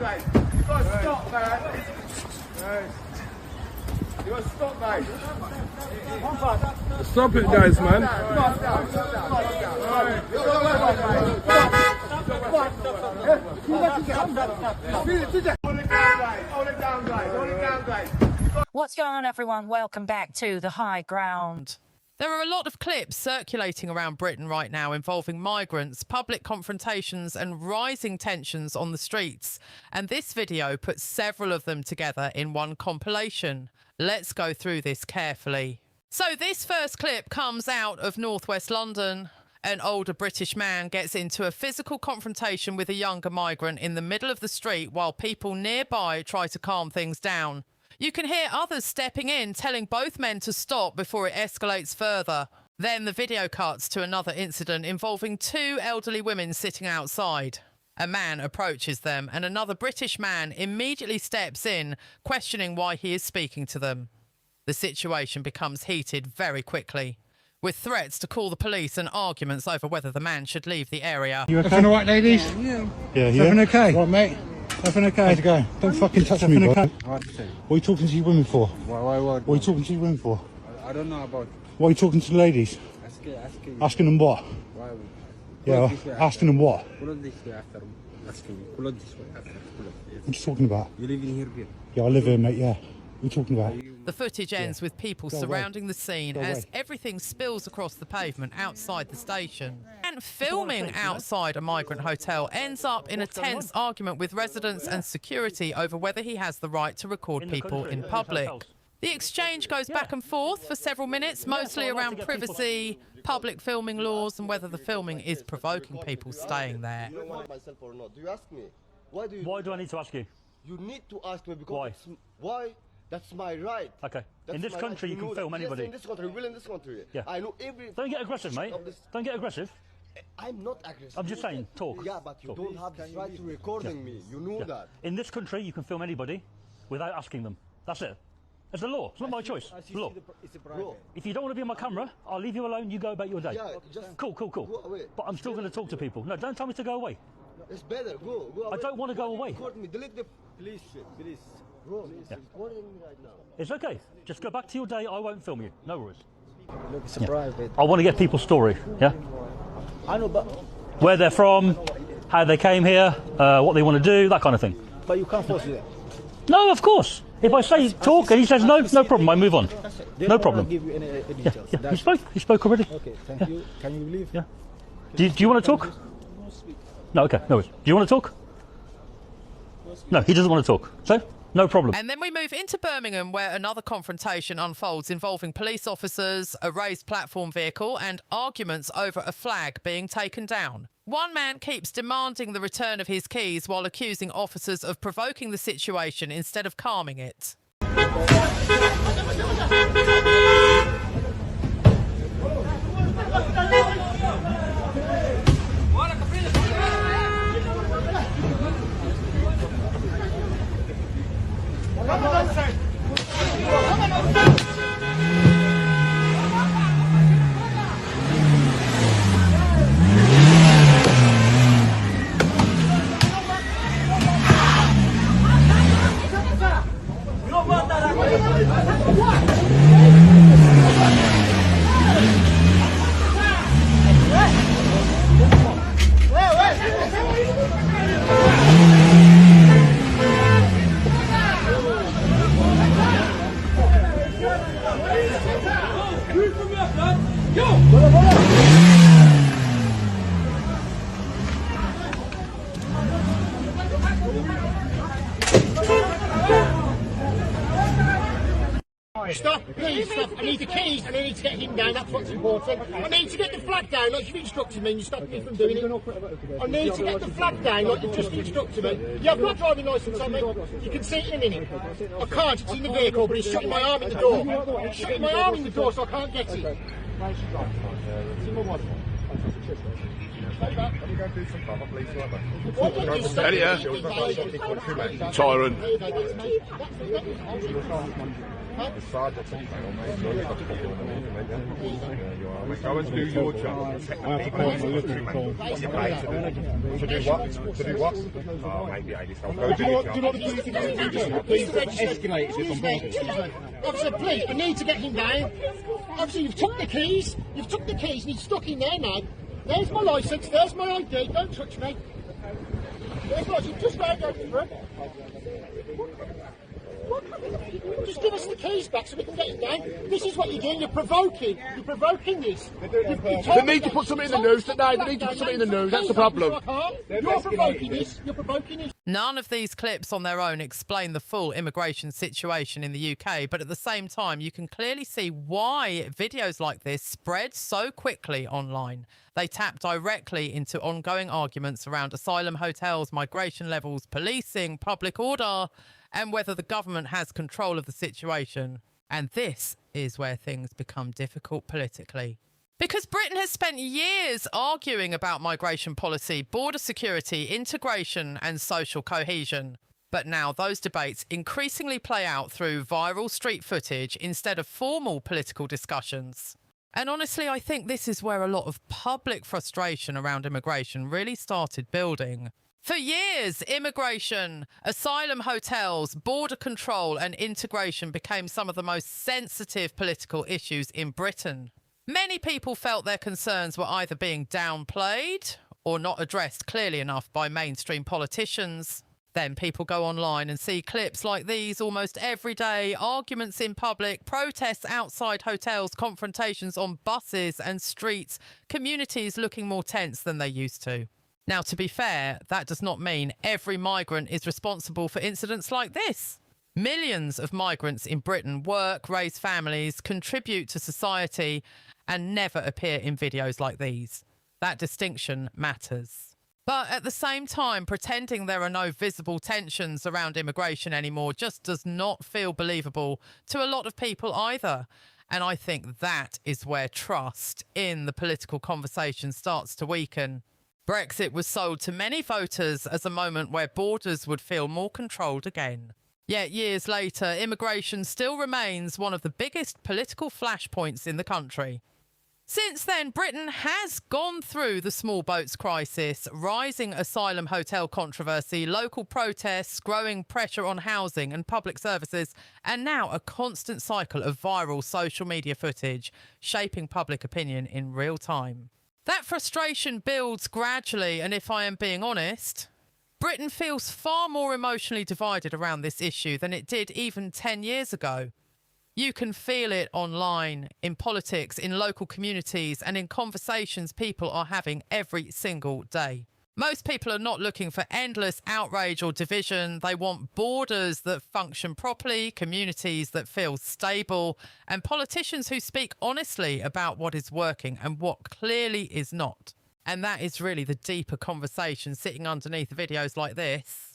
guys. You gotta stop, man. You gotta stop, mate. Stop it, guys, man. What's going on, everyone? Welcome back to the high ground. There are a lot of clips circulating around Britain right now involving migrants, public confrontations and rising tensions on the streets. And this video puts several of them together in one compilation. Let's go through this carefully. So this first clip comes out of northwest London. An older British man gets into a physical confrontation with a younger migrant in the middle of the street while people nearby try to calm things down. You can hear others stepping in, telling both men to stop before it escalates further. Then the video cuts to another incident involving two elderly women sitting outside. A man approaches them and another British man immediately steps in, questioning why he is speaking to them. The situation becomes heated very quickly, with threats to call the police and arguments over whether the man should leave the area. You okay? Everything all right, ladies? Yeah. Everything okay? What, mate? Everything okay? How's it going? Don't fucking touch me, bro. Okay? What are you talking to you women for? Why? What are you talking to you women for? I don't know about. Why are you talking to the ladies? Asking them what? Why? Yeah, asking them what? What are you talking about? You live in here? Yeah, I live here, mate, yeah. What are you talking about? The footage ends with people surrounding the scene as everything spills across the pavement outside the station. And filming outside a migrant hotel ends up in a tense argument with residents and security over whether he has the right to record people in public. The exchange goes back and forth for several minutes, mostly around privacy, public filming laws, and whether the filming is provoking people staying there. Do you know myself or not? Do you ask me? Why do I need to ask you? You need to ask me because why? That's my right. Okay. That's in this country, you can film anybody. Yes, in this country, will in this country. Yeah. I know every. Don't get aggressive, mate. Don't get aggressive. I'm not aggressive. I'm just saying, talk. Yeah, but you don't have the right to recording me. You know that. In this country, you can film anybody without asking them. That's it. It's the law. It's not my choice. It's the law. If you don't want to be on my camera, I'll leave you alone. You go about your day. Yeah, just cool. Go away. But I'm still going to talk to people. No, don't tell me to go away. It's better. Go away. I don't want to go away. Record me. Delete the. Please. Bro, he's recording me right now. It's okay. Just go back to your day. I won't film you. No worries. Look, it's a private. I want to get people's story. Yeah. I know, but where they're from, how they came here, what they want to do, that kind of thing. But you can't force it. No, of course. If I say talk and he says no, no problem. I move on. No problem. Give you any details. Yeah. He spoke already. Okay, thank you. Can you leave? Yeah. Do you want to talk? No. Okay. No worries. Do you want to talk? No, he doesn't want to talk. So. No problem. And then we move into Birmingham, where another confrontation unfolds involving police officers, a raised platform vehicle and arguments over a flag being taken down. One man keeps demanding the return of his keys while accusing officers of provoking the situation instead of calming it. Stop, please stop. I need the keys and I need to get him down, that's what's important. I need to get the flag down like you've instructed me and you stopped me from doing it. I need to get the flag down like you've just instructed me. Yeah, I've got a driving licence on me. You can see it in a minute. I can't, it's in the vehicle, but he's shutting my arm in the door. He's shutting my arm in the door so I can't get it. Can you go and do some proper police work, man? Why don't you stop Eddie, tyrant. The sergeant, mate, you've got to put your money in, mate. You are, mate. Go and do your job. I have to call my little call. What you paid to do what? To do what? Oh, mate, behave yourself. Go do your job. Do you know what the police think do? Please escalate it from both. Officer, please, we need to get him down. Obviously, you've took the keys. You've took the keys and he's stuck in there now. There's my licence. There's my ID. Don't touch me. There's my licence. Just round over for it. Just give us the keys back so we can get him down. This is what you're doing. You're provoking. You're provoking this. They need to put something in the news today. They need to put something in the news. That's the problem. You're provoking this. You're provoking this. None of these clips on their own explain the full immigration situation in the UK, but at the same time, you can clearly see why videos like this spread so quickly online. They tap directly into ongoing arguments around asylum hotels, migration levels, policing, public order, and whether the government has control of the situation. And this is where things become difficult politically. Because Britain has spent years arguing about migration policy, border security, integration and social cohesion. But now those debates increasingly play out through viral street footage instead of formal political discussions. And honestly, I think this is where a lot of public frustration around immigration really started building. For years, immigration, asylum hotels, border control and integration became some of the most sensitive political issues in Britain. Many people felt their concerns were either being downplayed or not addressed clearly enough by mainstream politicians. Then people go online and see clips like these almost every day, arguments in public, protests outside hotels, confrontations on buses and streets, communities looking more tense than they used to. Now, to be fair, that does not mean every migrant is responsible for incidents like this. Millions of migrants in Britain work, raise families, contribute to society, and never appear in videos like these. That distinction matters. But at the same time, pretending there are no visible tensions around immigration anymore just does not feel believable to a lot of people either. And I think that is where trust in the political conversation starts to weaken. Brexit was sold to many voters as a moment where borders would feel more controlled again. Yet years later, immigration still remains one of the biggest political flashpoints in the country. Since then, Britain has gone through the small boats crisis, rising asylum hotel controversy, local protests, growing pressure on housing and public services, and now a constant cycle of viral social media footage, shaping public opinion in real time. That frustration builds gradually, and if I am being honest, Britain feels far more emotionally divided around this issue than it did even 10 years ago. You can feel it online, in politics, in local communities, and in conversations people are having every single day. Most people are not looking for endless outrage or division. They want borders that function properly, communities that feel stable, and politicians who speak honestly about what is working and what clearly is not. And that is really the deeper conversation sitting underneath videos like this.